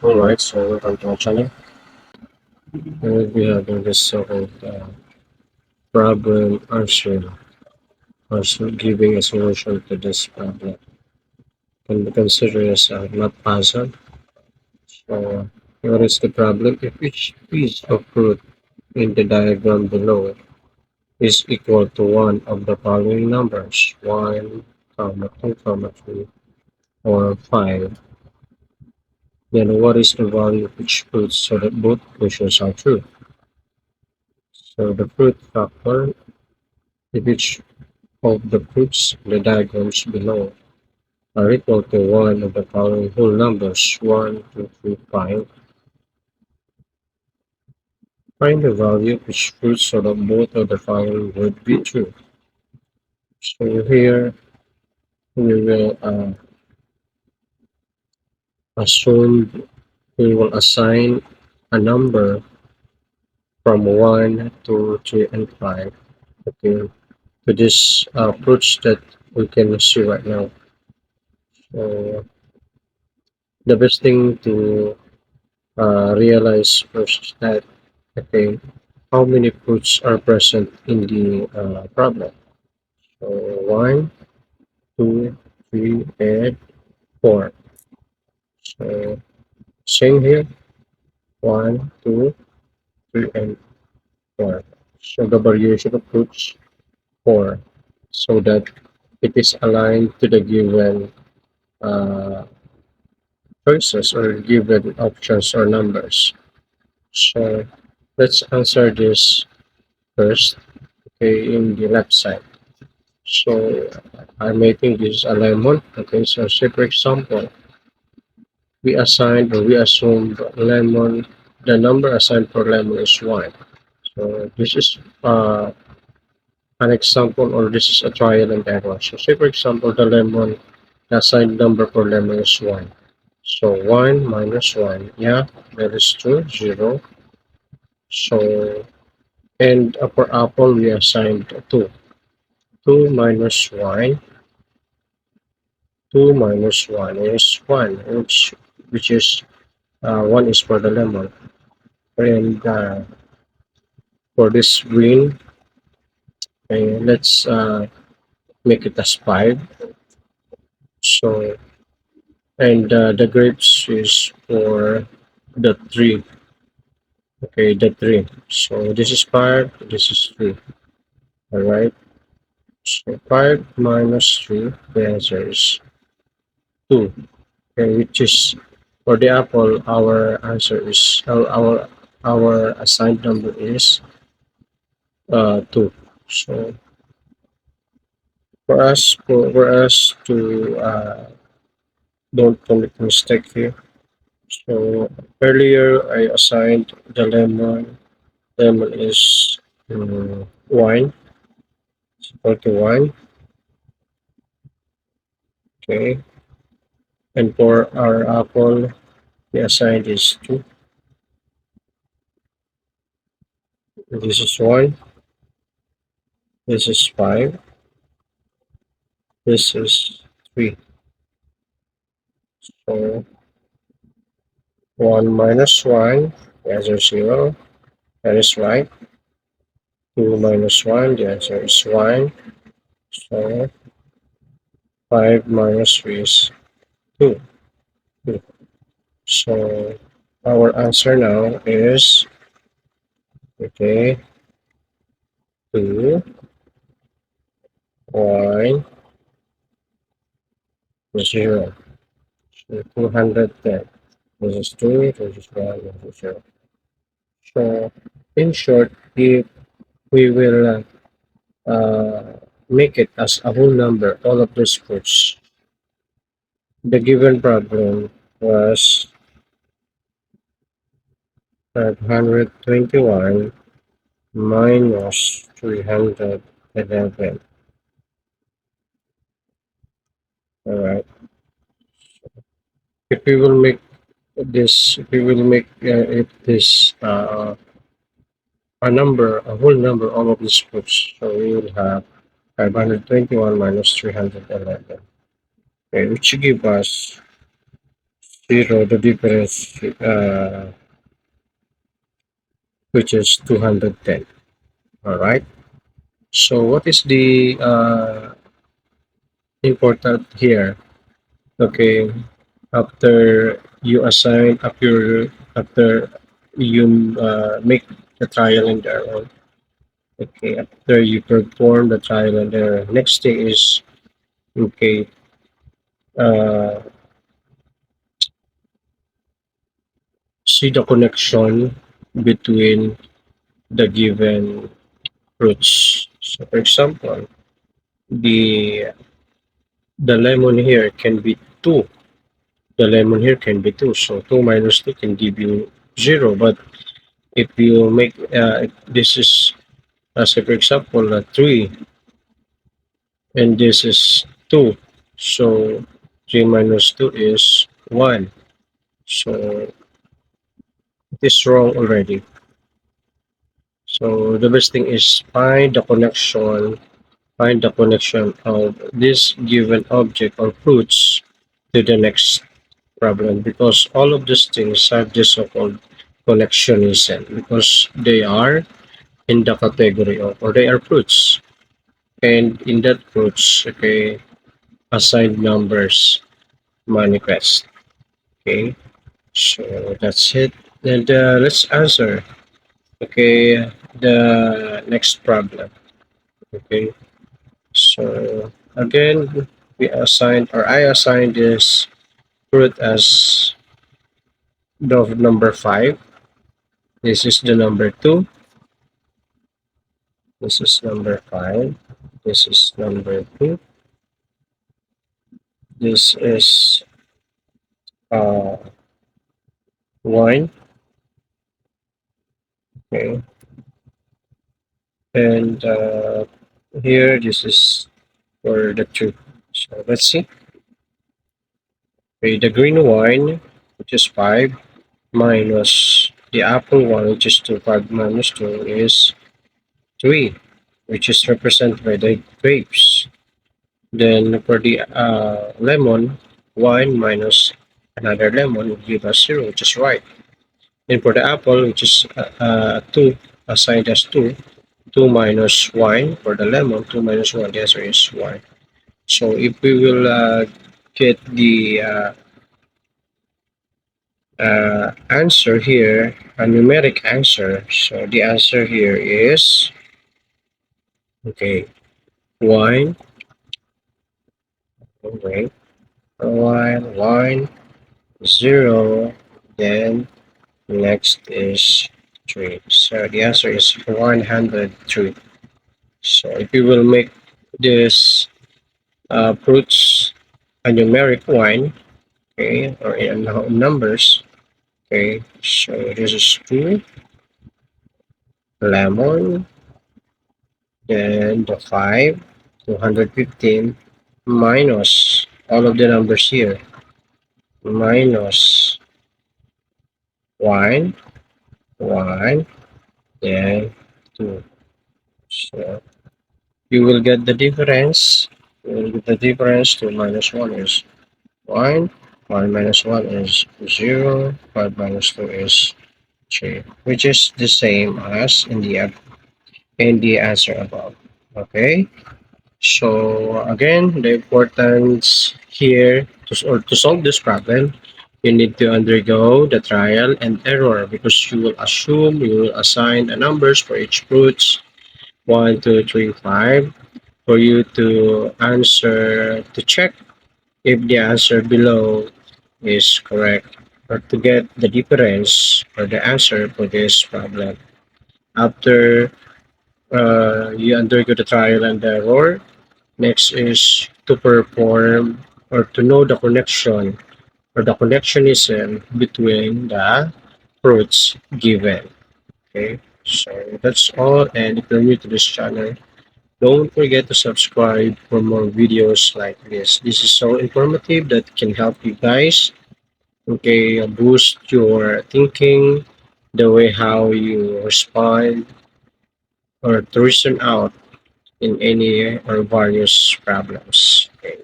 Alright, so welcome to our channel. We'll be having this so-called problem answering, also giving a solution to this problem. Can be considered as a math puzzle. So, what is the problem? If each piece of fruit in the diagram below is equal to one of the following numbers, 1, comma 2, comma 3, or 5, then what is the value of each fruit so that both equations are true? So the fruit factor, if each of the fruits in the diagrams below are equal to one of the following whole numbers, 1, 2, 3, 5. Find the value of each fruit so that both of the following would be true. So here we will assume we will assign a number from 1, 2, 3, and 5, okay, to this fruits that we can see right now. So the best thing to realize first that, okay, how many fruits are present in the problem. So 1, 2, 3, and 4. So same here, 1, 2, 3, and 4. So the variation of fruits 4, so that it is aligned to the given uh, choices or given options or numbers. So let's answer this first, okay, in the left side. So I'm making this a lemon. Okay, so say for example, we assigned or we assumed lemon, the number assigned for lemon is 1. So this is an example, or this is a trial and error. So say for example, the assigned number for lemon is 1. So 1 minus 1, yeah, that is true, 0. So, and for apple, we assigned 2. 2 minus 1, 2 minus 1 is 1, which is 1 is for the lemon. And for this green, okay, let's make it as 5. So, and the grapes is for the 3. Okay, the 3. So this is 5, this is 3. Alright. So 5 minus 3, the answer is 2. Okay, which is for the apple, our answer is our assigned number is 2. So for us to don't commit mistake here. So earlier I assigned the lemon. Lemon is wine. It's equal to wine. Okay. And for our apple, the assigned is 2. This is 1. This is 5. This is 3. So 1 minus 1, the answer is 0. That is right. 2 minus 1, the answer is 1. So 5 minus 3 is 2. 2. So our answer now is, okay, 2, 1, 0. So 210. This is 2, this is 1, this is 0. So in short, if we will make it as a whole number, all of these fruits, the given problem was 521 minus 311. Alright. If we will make if we will make it this a whole number, all of these fruits, so we will have 521 minus 311, okay, which give us zero, the difference, which is 210. All right. So what is the important here? Okay, after you assign after you make the trial and error. Okay, after you perform the trial and error, next thing is okay. Uh, See the connection between the given fruits. So, for example, the the lemon here can be two. The lemon here can be two. So two minus two can give you zero. But if you make if this is say for example three and this is two, so three minus two is one. So it is wrong already. So the best thing is find the connection of this given object or fruits to the next problem, because all of these things have this so-called connectionism because they are in the category of, or they are fruits, and in that fruits, okay, assigned numbers manifest. Okay, so that's it. And let's answer, okay, the next problem. Okay, so again, we assigned, or I assigned this fruit as the number 5. This is the number 2. This is number 5. This is number 2. This is uh, 1. Okay. And here, this is for the 2. So let's see. Okay, the green wine, which is 5, minus the apple one, which is 2. 5 minus 2 is 3, which is represented by the grapes. Then for the lemon, 1 minus another lemon will give us 0, which is right. Then for the apple, which is 2, assigned as 2, 2 minus 1 for the lemon, 2 minus 1, the answer is 1. So if we will get the answer here, a numeric answer, so the answer here is, okay, 1, okay, 1, 0, then next is 3. So the answer is 103. So if you will make this fruits a numeric one, okay, or in numbers, okay, so this is 2, lemon, then the 5, 215, minus all of the numbers here, minus 1, 1, then 2. So you will get the difference. You will get the difference to minus 1 is 1. 1 minus 1 is 0. 5 minus 2 is 3, which is the same as in the answer above. Okay. So again, the importance here to solve this problem, you need to undergo the trial and error, because you will assume, you will assign the numbers for each fruits 1, 2, 3, 5, for you to answer, to check if the answer below is correct, or to get the difference or the answer for this problem. After you undergo the trial and error, next is to perform or to know the connection or the connectionism between the fruits given. Okay, so that's all. And if you're new to this channel, don't forget to subscribe for more videos like this. This is so informative that can help you guys, okay, boost your thinking, the way how you respond or to reason out in any or various problems. Okay.